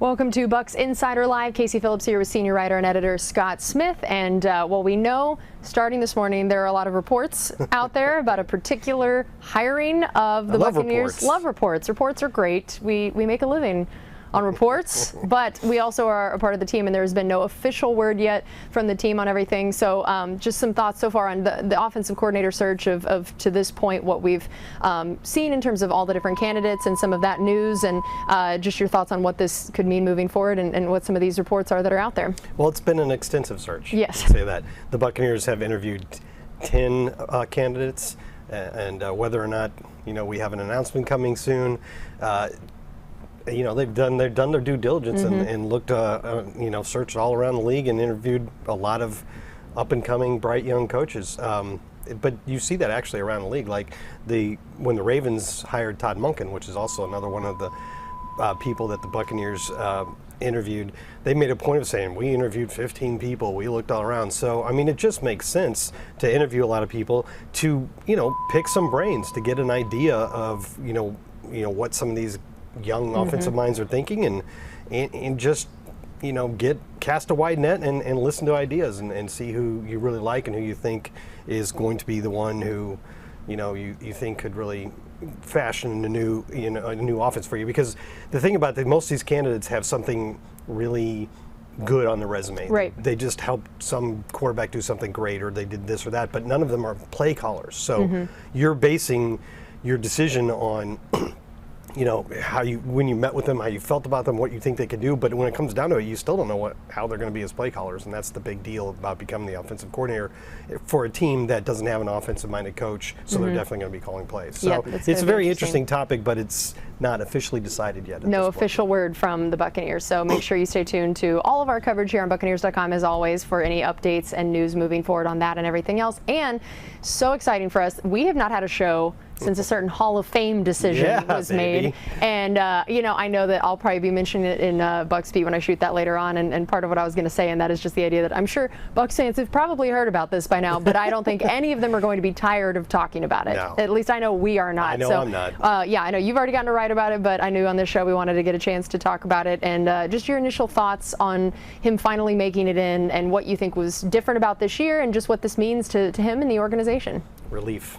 Welcome to Bucs Insider Live. Casey Phillips here with senior writer and editor Scott Smith. And well, we know starting this morning there are a lot of reports out there about a particular hiring of the Buccaneers. Love reports. Reports are great. We make a living on reports, but we also are a part of the team, and there has been no official word yet from the team on everything. So just some thoughts so far on the offensive coordinator search of to this point, what we've seen in terms of all the different candidates and some of that news, and just your thoughts on what this could mean moving forward and what some of these reports are that are out there. Well, it's been an extensive search. Yes. I'd say that. The Buccaneers have interviewed 10 candidates, and whether or not, we have an announcement coming soon, they've done their due diligence and looked, searched all around the league and interviewed a lot of up-and-coming, bright young coaches. But you see that actually around the league. Like when the Ravens hired Todd Monken, which is also another one of the people that the Buccaneers interviewed, they made a point of saying, we interviewed 15 people, we looked all around. So, I mean, it just makes sense to interview a lot of people to, pick some brains, to get an idea of, what some of these young offensive minds are thinking, and just cast a wide net and listen to ideas and see who you really like and who you think is going to be the one who you think could really fashion a new offense for you. Because the thing about most of these candidates have something really good on the resume. Right. They just helped some quarterback do something great, or they did this or that, but none of them are play callers. So you're basing your decision on when you met with them, how you felt about them, what you think they could do. But when it comes down to it, you still don't know how they're going to be as play callers, and that's the big deal about becoming the offensive coordinator for a team that doesn't have an offensive-minded coach. So they're definitely going to be calling plays. So it's a very interesting topic, but it's not officially decided yet. No official word from the Buccaneers. So make sure you stay tuned to all of our coverage here on Buccaneers.com as always for any updates and news moving forward on that and everything else. And so exciting for us, we have not had a show since a certain Hall of Fame decision was made. And, I know that I'll probably be mentioning it in Bucs Beat when I shoot that later on. And part of what I was going to say, and that is just the idea that I'm sure Bucs fans have probably heard about this by now, but I don't think any of them are going to be tired of talking about it. No. At least I know we are not. I know I'm not. I know you've already gotten to write about it, but I knew on this show we wanted to get a chance to talk about it. And just your initial thoughts on him finally making it in, and what you think was different about this year, and just what this means to him and the organization. Relief.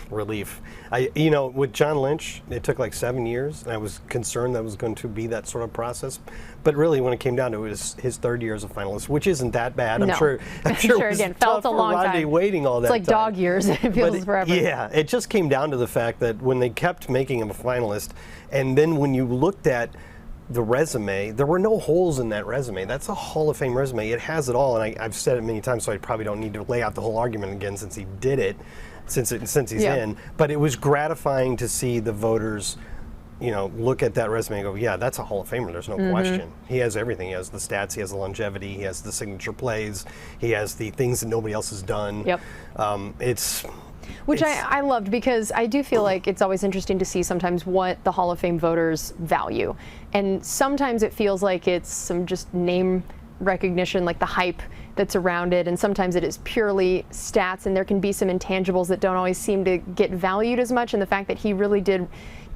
Relief. With John Lynch, it took like 7 years, and I was concerned that was going to be that sort of process. But really, when it came down to it, was his third year as a finalist, which isn't that bad. No. I'm sure it was again, felt a long time. Waiting all that time. It's like dog years. It feels forever. Yeah, it just came down to the fact that when they kept making him a finalist, and then when you looked at the resume, there were no holes in that resume. That's a Hall of Fame resume. It has it all, and I've said it many times, so I probably don't need to lay out the whole argument again since he did it, since he's in. But it was gratifying to see the voters, look at that resume and go, yeah, that's a Hall of Famer. There's no question. He has everything. He has the stats. He has the longevity. He has the signature plays. He has the things that nobody else has done. Yep. Which I loved, because I do feel like it's always interesting to see sometimes what the Hall of Fame voters value. And sometimes it feels like it's some just name recognition, like the hype that's around it, and sometimes it is purely stats, and there can be some intangibles that don't always seem to get valued as much. And the fact that he really did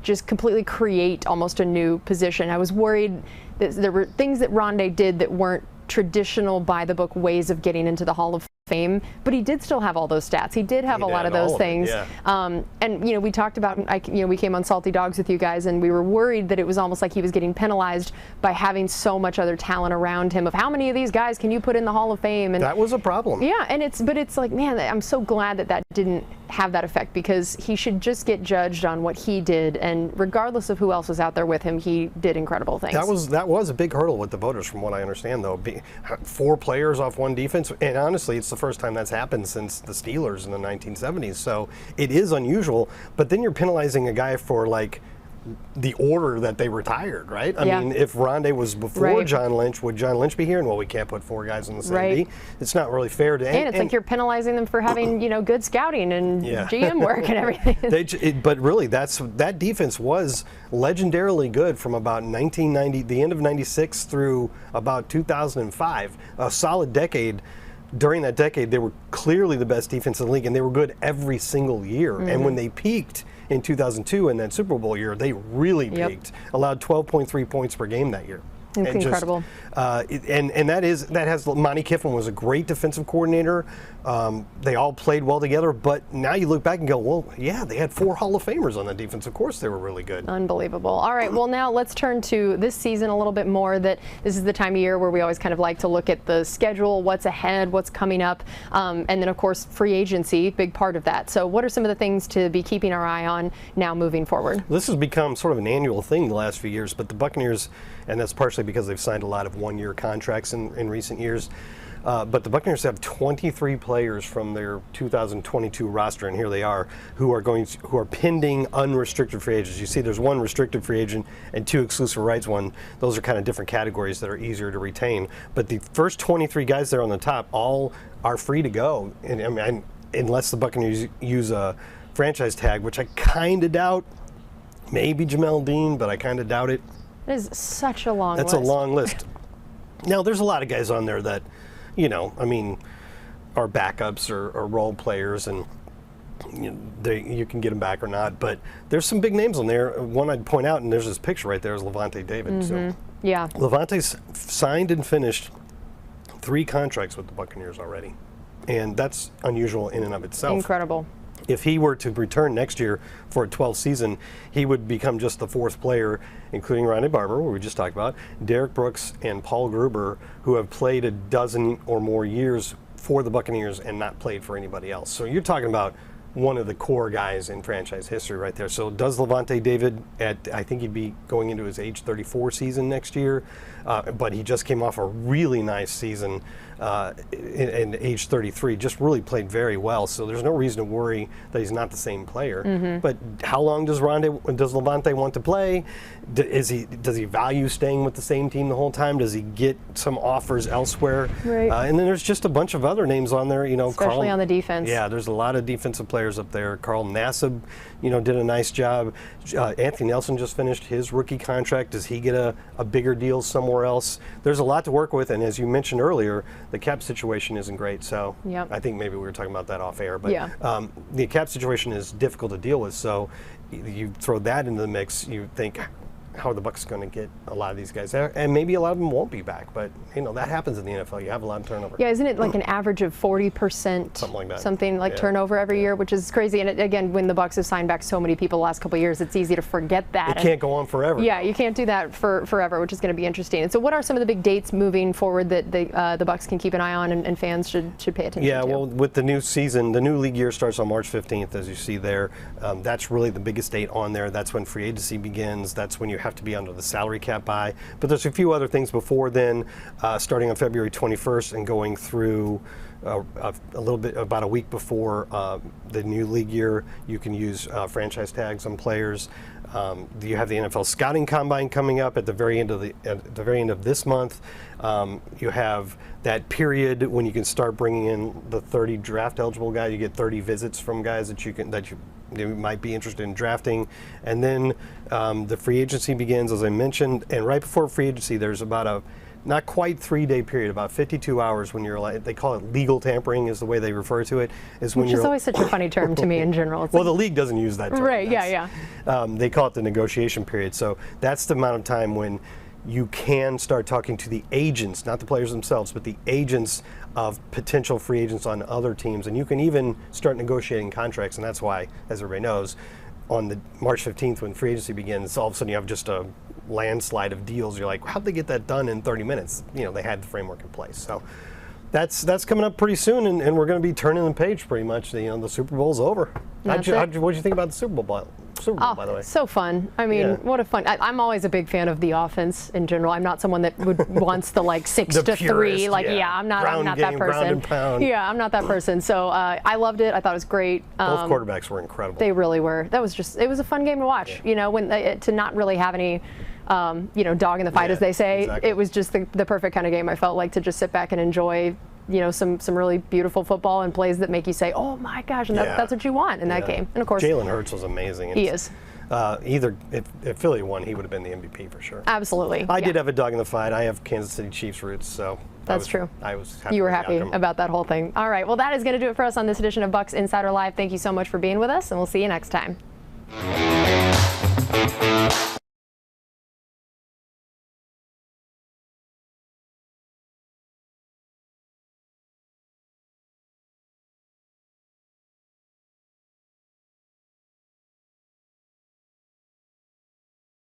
just completely create almost a new position. I was worried that there were things that Ronde did that weren't traditional by the book ways of getting into the Hall of Fame, but he did still have all those stats. He did have a lot of those things. And we talked about, we came on Salty Dogs with you guys, and we were worried that it was almost like he was getting penalized by having so much other talent around him, of how many of these guys can you put in the Hall of Fame? And that was a problem. Yeah, and it's like, man, I'm so glad that didn't have that effect, because he should just get judged on what he did, and regardless of who else was out there with him, he did incredible things. That was a big hurdle with the voters, from what I understand, though. 4 players off one defense, and honestly, it's the first time that's happened since the Steelers in the 1970s, so it is unusual. But then you're penalizing a guy for the order that they retired, right? I mean, if Ronde was before John Lynch, would John Lynch be here? And well, we can't put 4 guys on the same D. It's not really fair to. And it's like you're penalizing them for having good scouting and GM work and everything. But really, that defense was legendarily good from about 1990, the end of '96 through about 2005, a solid decade. During that decade, they were clearly the best defense in the league, and they were good every single year. And when they peaked in 2002 in that Super Bowl year, they really peaked. Allowed 12.3 points per game that year. It's incredible. And that has Monty Kiffin was a great defensive coordinator. They all played well together, but now you look back and go, well, yeah, they had 4 Hall of Famers on that defense. Of course they were really good. Unbelievable. All right, well, now let's turn to this season a little bit more. That this is the time of year where we always kind of like to look at the schedule, what's ahead, what's coming up, and then, of course, free agency, big part of that. So what are some of the things to be keeping our eye on now moving forward? This has become sort of an annual thing the last few years, but the Buccaneers, and that's partially because they've signed a lot of one-year contracts in recent years, but the Buccaneers have 23 players from their 2022 roster, and here they are, who are pending unrestricted free agents. You see there's 1 restricted free agent and 2 exclusive rights one. Those are kind of different categories that are easier to retain. But the first 23 guys there on the top all are free to go, and I mean, unless the Buccaneers use a franchise tag, which I kind of doubt. Maybe Jamel Dean, but I kind of doubt it. It is such a long list. That's a long list. Now, there's a lot of guys on there that, you know, I mean, are backups or role players, and you can get them back or not. But there's some big names on there. One I'd point out, and there's this picture right there, is Levante David. So yeah. Levante's signed and finished 3 contracts with the Buccaneers already. And that's unusual in and of itself. Incredible. If he were to return next year for a 12th season, he would become just the 4th player, including Ronde Barber, who we just talked about, Derek Brooks, and Paul Gruber, who have played a dozen or more years for the Buccaneers and not played for anybody else. So you're talking about one of the core guys in franchise history right there. So does Levante David, I think he'd be going into his age 34 season next year, but he just came off a really nice season in age 33, just really played very well. So there's no reason to worry that he's not the same player. But how long does Levante want to play? Does he value staying with the same team the whole time? Does he get some offers elsewhere? Right. And then there's just a bunch of other names on there. You know, especially on the defense. Yeah, there's a lot of defensive players up there. Carl Nassib, did a nice job. Anthony Nelson just finished his rookie contract. Does he get a bigger deal somewhere else? There's a lot to work with, and as you mentioned earlier, the cap situation isn't great. So I think maybe we were talking about that off air, but the cap situation is difficult to deal with. So you throw that into the mix, you think, how are the Bucs going to get a lot of these guys there? And maybe a lot of them won't be back, but that happens in the NFL. You have a lot of turnover. Yeah, isn't it like an average of 40%? Something like that. Something like turnover every year, which is crazy. And again, when the Bucs have signed back so many people the last couple of years, it's easy to forget that. It can't go on forever. Yeah, you can't do that for forever, which is going to be interesting. And so, what are some of the big dates moving forward that the Bucs can keep an eye on and fans should pay attention to? Yeah, well, with the new season, the new league year starts on March 15th, as you see there. That's really the biggest date on there. That's when free agency begins. That's when you have to be under the salary cap by. But there's a few other things before then, starting on February 21st and going through a little bit, about a week before the new league year. You can use franchise tags on players. You have the NFL scouting combine coming up at the very end of this month. You have that period when you can start bringing in the 30 draft eligible guys. You get 30 visits from guys that you might be interested in drafting. And then the free agency begins, as I mentioned, and right before free agency there's about a not quite 3-day period, about 52 hours when you're they call it legal tampering is the way they refer to it. Which is always such a funny term to me in general. It's well, the league doesn't use that term. Right, yeah. They call it the negotiation period. So that's the amount of time when you can start talking to the agents, not the players themselves, but the agents of potential free agents on other teams. And you can even start negotiating contracts. And that's why, as everybody knows, on the March 15th when free agency begins, all of a sudden you have just a landslide of deals. You're like, how'd they get that done in 30 minutes? They had the framework in place. So that's coming up pretty soon, and we're going to be turning the page pretty much. The Super Bowl's over. What did you think about the Super Bowl? By the way. So fun. I mean, what a fun. I'm always a big fan of the offense in general. I'm not someone that wants the 6-3. I'm not that person. Ground and pound. Yeah, I'm not that person. So I loved it. I thought it was great. Both quarterbacks were incredible. They really were. It was a fun game to watch. Yeah. When to not really have any dog in the fight, as they say. Exactly. It was just the perfect kind of game. I felt like to just sit back and enjoy some really beautiful football and plays that make you say, oh my gosh, and that's what you want in that game. And of course, Jalen Hurts was amazing. He is. If Philly won, he would have been the MVP for sure. Absolutely. I did have a dog in the fight. I have Kansas City Chiefs roots, so that's true. I was happy. You were happy about that whole thing. All right. Well, that is going to do it for us on this edition of Bucs Insider Live. Thank you so much for being with us, and we'll see you next time.